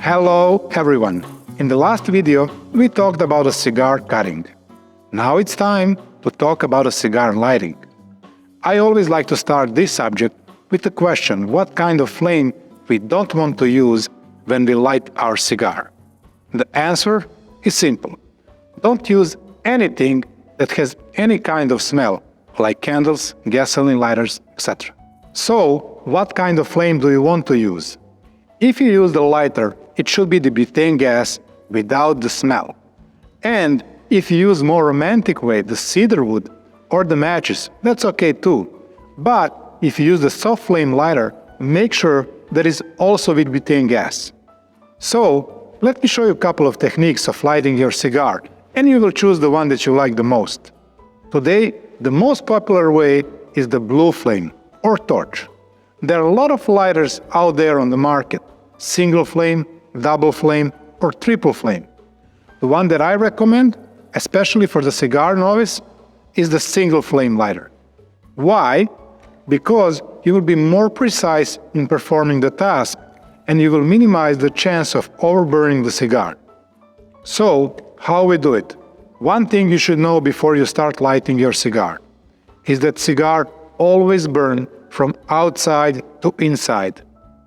Hello everyone! In the last video, we talked about a cigar cutting. Now it's time to talk about a cigar lighting. I always like to start this subject with the question what kind of flame we don't want to use when we light our cigar. The answer is simple. Don't use anything that has any kind of smell, like candles, gasoline lighters, etc. So, what kind of flame do you want to use? If you use the lighter, it should be the butane gas without the smell. And if you use more romantic way, the cedar wood or the matches, that's okay too. But if you use the soft flame lighter, make sure that is also with butane gas. So, let me show you a couple of techniques of lighting your cigar, and you will choose the one that you like the most. Today, the most popular way is the blue flame or torch. There are a lot of lighters out there on the market, single flame, double flame, or triple flame. The one that I recommend, especially for the cigar novice, is the single flame lighter. Why? Because you will be more precise in performing the task and you will minimize the chance of overburning the cigar. So, how we do it? One thing you should know before you start lighting your cigar is that cigar always burn from outside to inside,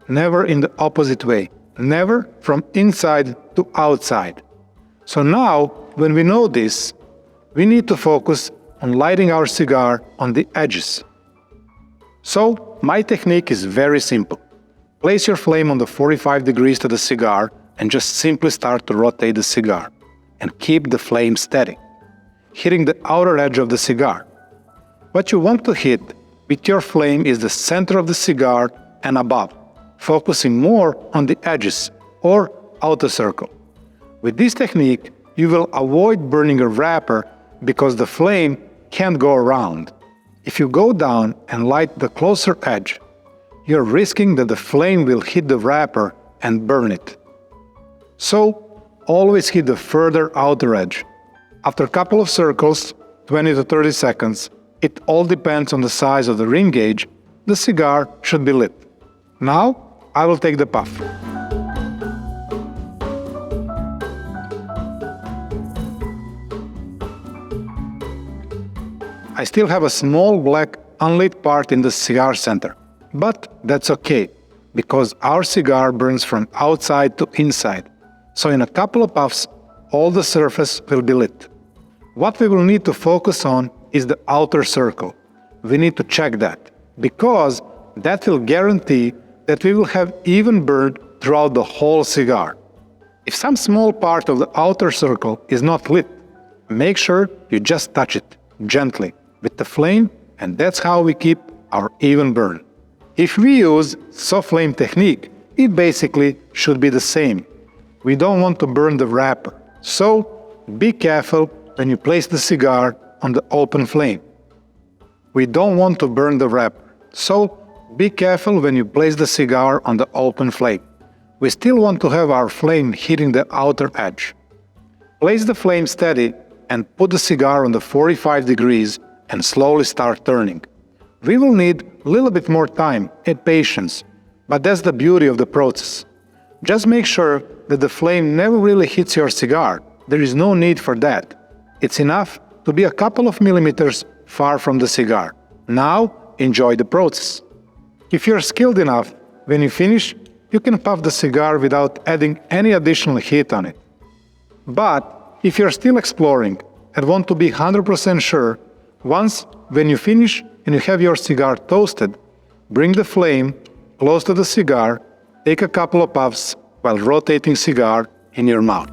never in the opposite way, never from inside to outside. So now, when we know this, we need to focus on lighting our cigar on the edges. So, my technique is very simple. Place your flame on the 45 degrees to the cigar and just simply start to rotate the cigar. And keep the flame steady, hitting the outer edge of the cigar. What you want to hit with your flame is the center of the cigar and above, focusing more on the edges or outer circle. With this technique, you will avoid burning a wrapper because the flame can't go around. If you go down and light the closer edge, you're risking that the flame will hit the wrapper and burn it. So, always hit the further outer edge. After a couple of circles, 20 to 30 seconds, it all depends on the size of the ring gauge, the cigar should be lit. Now, I will take the puff. I still have a small black unlit part in the cigar center, but that's okay, because our cigar burns from outside to inside. So in a couple of puffs, all the surface will be lit. What we will need to focus on is the outer circle. We need to check that, because that will guarantee that we will have even burn throughout the whole cigar. If some small part of the outer circle is not lit, make sure you just touch it gently with the flame, and that's how we keep our even burn. If we use soft flame technique, it basically should be the same. We don't want to burn the wrapper, so be careful when you place the cigar on the open flame. We don't want to burn the wrapper, so be careful when you place the cigar on the open flame. We still want to have our flame hitting the outer edge. Place the flame steady and put the cigar on the 45 degrees and slowly start turning. We will need a little bit more time and patience, but that's the beauty of the process. Just make sure that the flame never really hits your cigar. There is no need for that. It's enough to be a couple of millimeters far from the cigar. Now, enjoy the process. If you're skilled enough, when you finish, you can puff the cigar without adding any additional heat on it. But if you're still exploring and want to be 100% sure, when you finish and you have your cigar toasted, bring the flame close to the cigar, take a couple of puffs while rotating cigar in your mouth.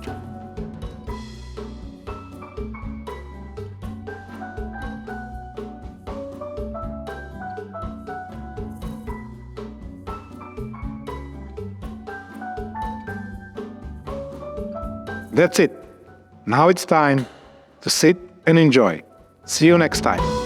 That's it. Now it's time to sit and enjoy. See you next time.